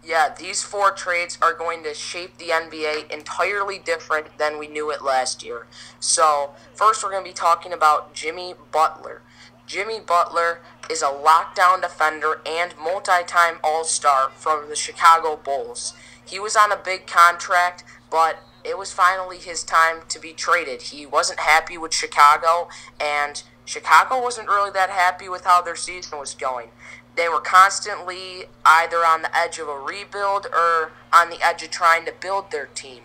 Yeah, these four trades are going to shape the NBA entirely different than we knew it last year. So, first we're going to be talking about Jimmy Butler. Jimmy Butler is a lockdown defender and multi-time All-Star from the Chicago Bulls. He was on a big contract, but it was finally his time to be traded. He wasn't happy with Chicago, and Chicago wasn't really that happy with how their season was going. They were constantly either on the edge of a rebuild or on the edge of trying to build their team.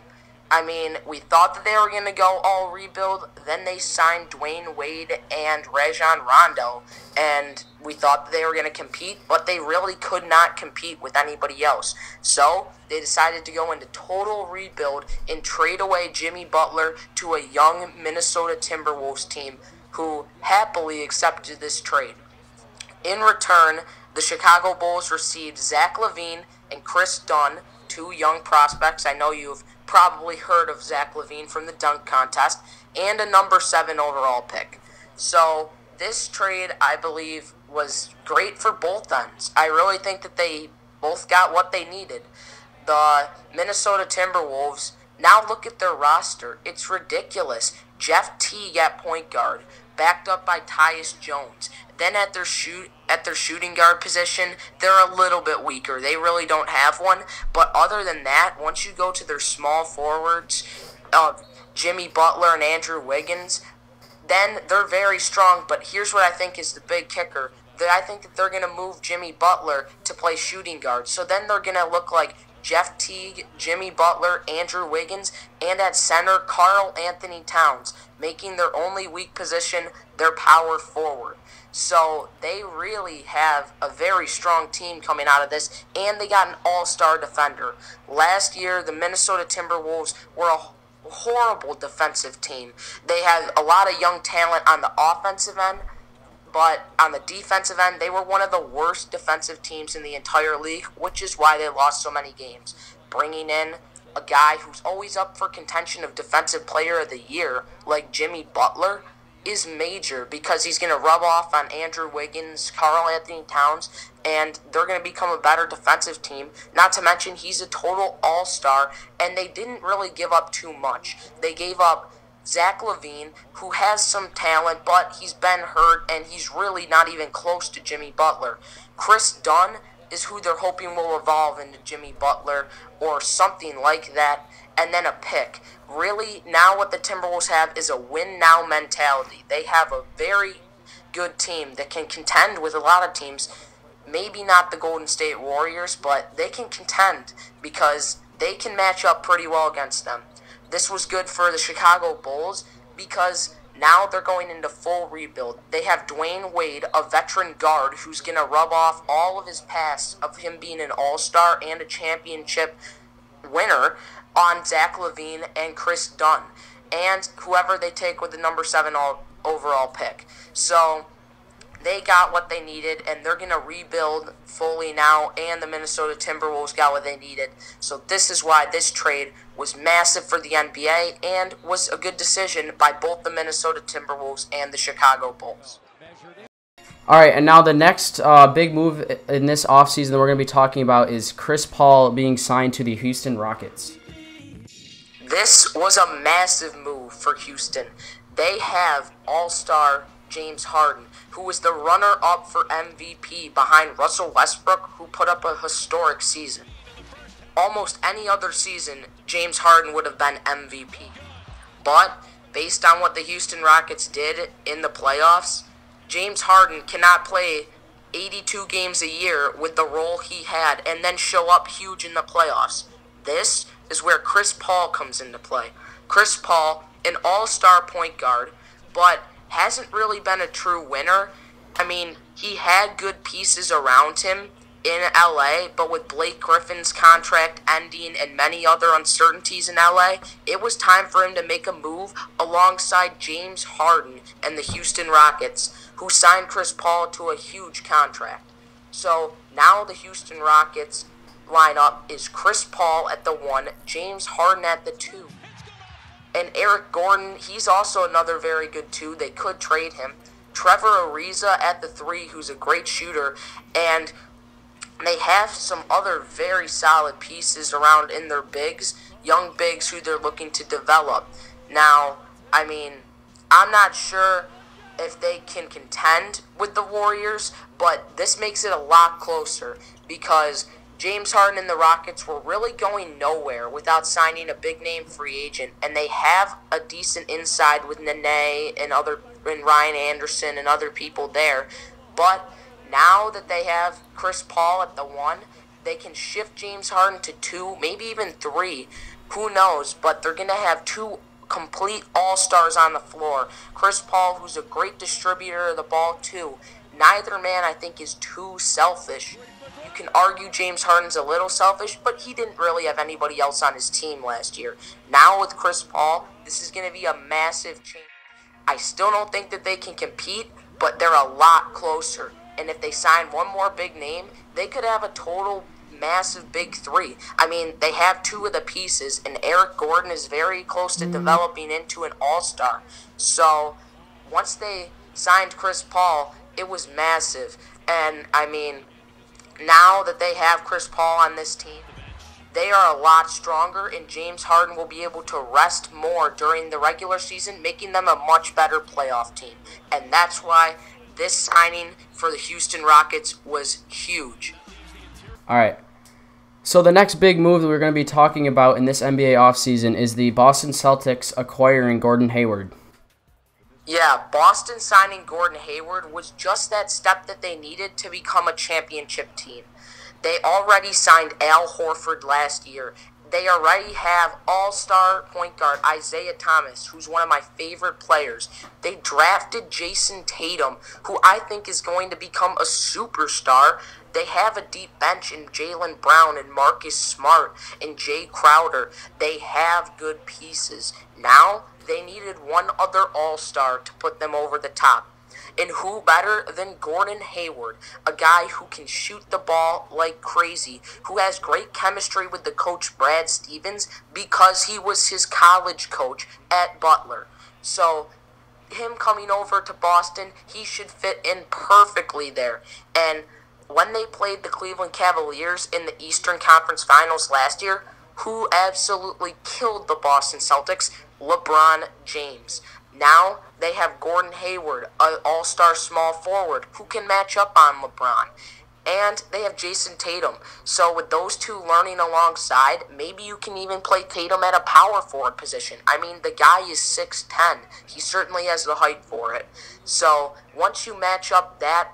I mean, we thought that they were going to go all rebuild. Then they signed Dwayne Wade and Rajon Rondo, and we thought that they were going to compete, but they really could not compete with anybody else. So they decided to go into total rebuild and trade away Jimmy Butler to a young Minnesota Timberwolves team who happily accepted this trade. In return, the Chicago Bulls received Zach LaVine and Chris Dunn, two young prospects. I know you've probably heard of Zach LaVine from the dunk contest, and a number 7 overall pick. So this trade, I believe, was great for both ends. I really think that they both got what they needed. The Minnesota Timberwolves, now look at their roster. It's ridiculous. Jeff Teague at point guard, backed up by Tyus Jones. Then at their shooting guard position, they're a little bit weaker. They really don't have one. But other than that, once you go to their small forwards, Jimmy Butler and Andrew Wiggins, then they're very strong. But here's what I think is the big kicker. I think that they're going to move Jimmy Butler to play shooting guard. So then they're going to look like Jeff Teague, Jimmy Butler, Andrew Wiggins, and at center, Karl Anthony Towns, making their only weak position their power forward. So they really have a very strong team coming out of this, and they got an all-star defender. Last year, the Minnesota Timberwolves were a horrible defensive team. They had a lot of young talent on the offensive end, but on the defensive end, they were one of the worst defensive teams in the entire league, which is why they lost so many games. Bringing in a guy who's always up for contention of Defensive Player of the Year, like Jimmy Butler, is major because he's going to rub off on Andrew Wiggins, Karl Anthony Towns, and they're going to become a better defensive team. Not to mention he's a total all-star, and they didn't really give up too much. They gave up Zach LaVine, who has some talent, but he's been hurt, and he's really not even close to Jimmy Butler. Chris Dunn is who they're hoping will evolve into Jimmy Butler or something like that, and then a pick. Really, now what the Timberwolves have is a win-now mentality. They have a very good team that can contend with a lot of teams. Maybe not the Golden State Warriors, but they can contend because they can match up pretty well against them. This was good for the Chicago Bulls because now they're going into full rebuild. They have Dwayne Wade, a veteran guard, who's going to rub off all of his past of him being an all-star and a championship winner on Zach LaVine and Chris Dunn, and whoever they take with the number 7 overall pick. So they got what they needed, and they're going to rebuild fully now, and the Minnesota Timberwolves got what they needed. So this is why this trade was massive for the NBA and was a good decision by both the Minnesota Timberwolves and the Chicago Bulls. All right, and now the next big move in this offseason that we're going to be talking about is Chris Paul being signed to the Houston Rockets. This was a massive move for Houston. They have all-star James Harden, who was the runner-up for MVP behind Russell Westbrook, who put up a historic season. Almost any other season, James Harden would have been MVP. But, based on what the Houston Rockets did in the playoffs, James Harden cannot play 82 games a year with the role he had and then show up huge in the playoffs. This is where Chris Paul comes into play. Chris Paul, an all-star point guard, but hasn't really been a true winner. I mean, he had good pieces around him in LA, but with Blake Griffin's contract ending and many other uncertainties in LA, it was time for him to make a move alongside James Harden and the Houston Rockets, who signed Chris Paul to a huge contract. So now the Houston Rockets lineup is Chris Paul at the 1, James Harden at the 2. And Eric Gordon, he's also another very good 2. They could trade him. Trevor Ariza at the 3, who's a great shooter. And They have some other very solid pieces around in their bigs, young bigs who they're looking to develop. Now, I mean, I'm not sure if they can contend with the Warriors, but this makes it a lot closer because James Harden and the Rockets were really going nowhere without signing a big name free agent, and they have a decent inside with Nene and Ryan Anderson and other people there. But now that they have Chris Paul at the 1, they can shift James Harden to 2, maybe even 3. Who knows? But they're going to have 2 complete all-stars on the floor. Chris Paul, who's a great distributor of the ball too. Neither man, I think, is too selfish. You can argue James Harden's a little selfish, but he didn't really have anybody else on his team last year. Now with Chris Paul, this is going to be a massive change. I still don't think that they can compete, but they're a lot closer. And if they sign one more big name, they could have a total massive big 3. I mean, they have 2 of the pieces, and Eric Gordon is very close to developing into an all-star. So once they signed Chris Paul, it was massive. And, I mean, now that they have Chris Paul on this team, they are a lot stronger, and James Harden will be able to rest more during the regular season, making them a much better playoff team. And that's why this signing for the Houston Rockets was huge. All right. So the next big move that we're going to be talking about in this NBA offseason is the Boston Celtics acquiring Gordon Hayward. Yeah, Boston signing Gordon Hayward was just that step that they needed to become a championship team. They already signed Al Horford last year. They already have all-star point guard Isaiah Thomas, who's one of my favorite players. They drafted Jason Tatum, who I think is going to become a superstar. They have a deep bench in Jaylen Brown and Marcus Smart and Jay Crowder. They have good pieces. Now, they needed one other all-star to put them over the top. And who better than Gordon Hayward, a guy who can shoot the ball like crazy, who has great chemistry with the coach Brad Stevens because he was his college coach at Butler. So him coming over to Boston, he should fit in perfectly there. And when they played the Cleveland Cavaliers in the Eastern Conference Finals last year, who absolutely killed the Boston Celtics? LeBron James. Now they have Gordon Hayward, an all-star small forward, who can match up on LeBron. And they have Jason Tatum. So with those two learning alongside, maybe you can even play Tatum at a power forward position. I mean, the guy is 6'10". He certainly has the height for it. So once you match up that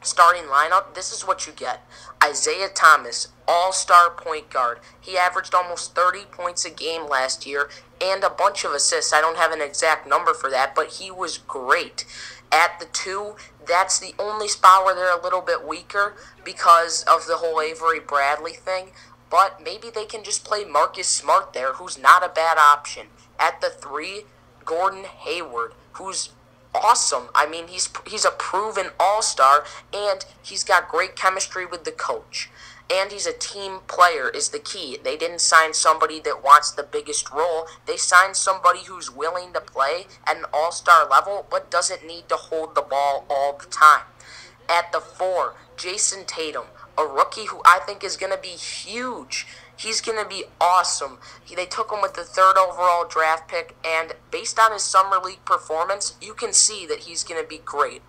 starting lineup, this is what you get. Isaiah Thomas, all-star point guard. He averaged almost 30 points a game last year and a bunch of assists. I don't have an exact number for that, but he was great. At the 2, that's the only spot where they're a little bit weaker because of the whole Avery Bradley thing. But maybe they can just play Marcus Smart there, who's not a bad option. At the 3, Gordon Hayward, who's awesome. I mean, he's a proven all-star, and he's got great chemistry with the coach. And he's a team player is the key. They didn't sign somebody that wants the biggest role. They signed somebody who's willing to play at an all-star level but doesn't need to hold the ball all the time. At the 4, Jason Tatum, a rookie who I think is going to be huge. He's going to be awesome. They took him with the 3rd overall draft pick, and based on his summer league performance, you can see that he's going to be great.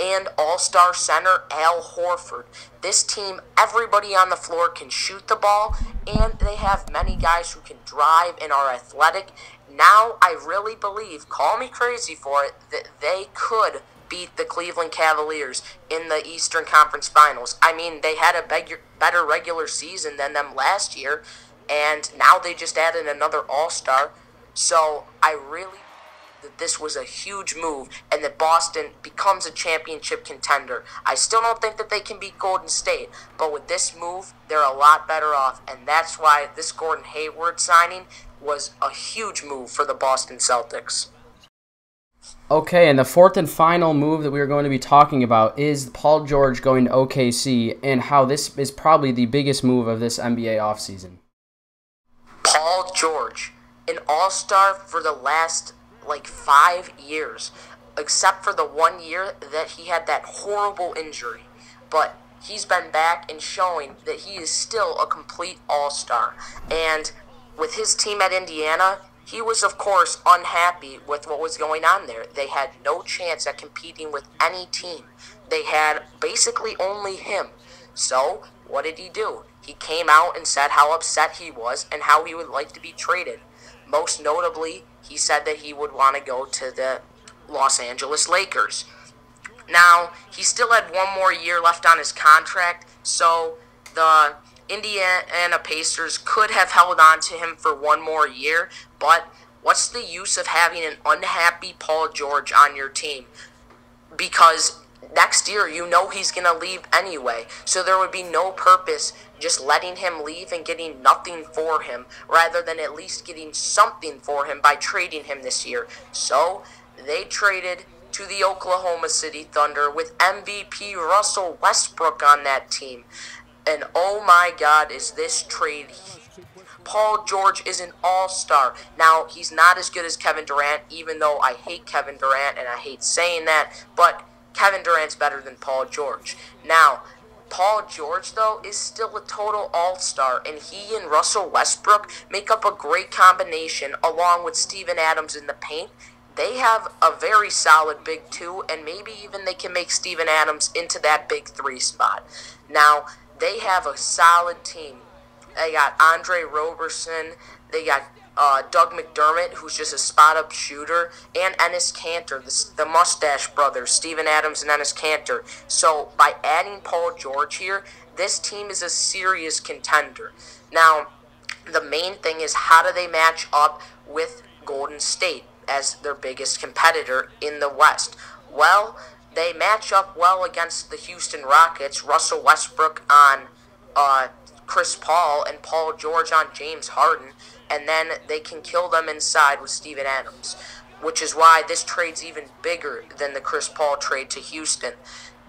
And all-star center Al Horford. This team, everybody on the floor can shoot the ball, and they have many guys who can drive and are athletic. Now I really believe, call me crazy for it, that they could beat the Cleveland Cavaliers in the Eastern Conference Finals. I mean, they had a better regular season than them last year, and now they just added another all-star. So I really that this was a huge move and that Boston becomes a championship contender. I still don't think that they can beat Golden State, but with this move, they're a lot better off, and that's why this Gordon Hayward signing was a huge move for the Boston Celtics. Okay, and the 4th and final move that we are going to be talking about is Paul George going to OKC and how this is probably the biggest move of this NBA offseason. Paul George, an all-star for the last 5 years, except for the 1 year that he had that horrible injury. But he's been back and showing that he is still a complete all-star. And with his team at Indiana, he was, of course, unhappy with what was going on there. They had no chance at competing with any team. They had basically only him. So, what did he do? He came out and said how upset he was and how he would like to be traded. Most notably, he said that he would want to go to the Los Angeles Lakers. Now, he still had one more year left on his contract, so the Indiana Pacers could have held on to him for one more year, but what's the use of having an unhappy Paul George on your team? Because next year, you know he's going to leave anyway, so there would be no purpose just letting him leave and getting nothing for him, rather than at least getting something for him by trading him this year. So, they traded to the Oklahoma City Thunder with MVP Russell Westbrook on that team. And oh my God, is this trade. Paul George is an all-star. Now, he's not as good as Kevin Durant, even though I hate Kevin Durant and I hate saying that, but Kevin Durant's better than Paul George. Now, Paul George, though, is still a total all-star, and he and Russell Westbrook make up a great combination along with Steven Adams in the paint. They have a very solid big two, and maybe even they can make Steven Adams into that big three spot. Now, they have a solid team. They got Andre Roberson, they got Doug McDermott, who's just a spot-up shooter, and Enes Kanter, the mustache brothers, Steven Adams and Enes Kanter. So, by adding Paul George here, this team is a serious contender. Now, the main thing is, how do they match up with Golden State as their biggest competitor in the West? Well, they match up well against the Houston Rockets, Russell Westbrook on Chris Paul and Paul George on James Harden, and then they can kill them inside with Steven Adams, which is why this trade's even bigger than the Chris Paul trade to Houston.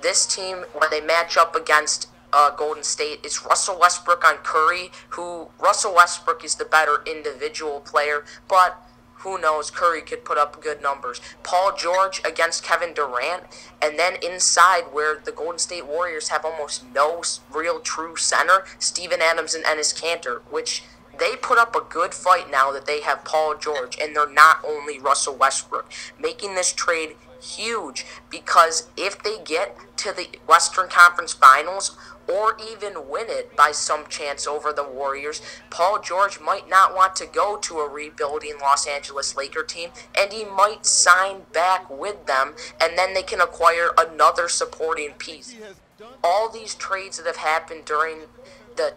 This team, when they match up against Golden State, it's Russell Westbrook on Curry, who Russell Westbrook is the better individual player, but who knows, Curry could put up good numbers. Paul George against Kevin Durant, and then inside where the Golden State Warriors have almost no real true center, Steven Adams and Enes Kanter, which they put up a good fight now that they have Paul George, and they're not only Russell Westbrook, making this trade huge, because if they get to the Western Conference Finals, or even win it by some chance over the Warriors, Paul George might not want to go to a rebuilding Los Angeles Laker team, and he might sign back with them, and then they can acquire another supporting piece. All these trades that have happened during the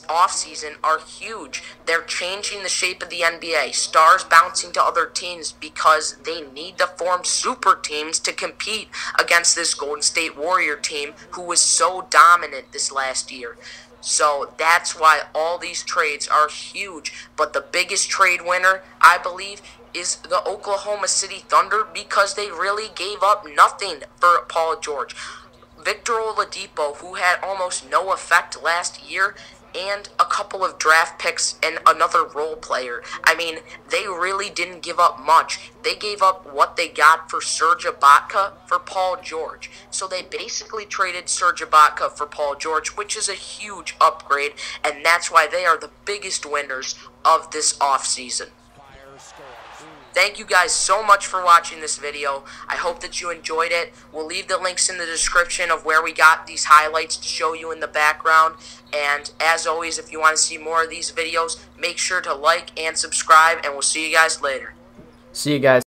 offseason are huge. They're changing the shape of the NBA. Stars bouncing to other teams because they need to form super teams to compete against this Golden State Warrior team who was so dominant this last year. So that's why all these trades are huge. But the biggest trade winner, I believe, is the Oklahoma City Thunder, because they really gave up nothing for Paul George. Victor Oladipo, who had almost no effect last year, and a couple of draft picks and another role player. I mean, they really didn't give up much. They gave up what they got for Serge Ibaka for Paul George. So they basically traded Serge Ibaka for Paul George, which is a huge upgrade, and that's why they are the biggest winners of this offseason. Thank you guys so much for watching this video. I hope that you enjoyed it. We'll leave the links in the description of where we got these highlights to show you in the background. And as always, if you want to see more of these videos, make sure to like and subscribe, and we'll see you guys later. See you guys.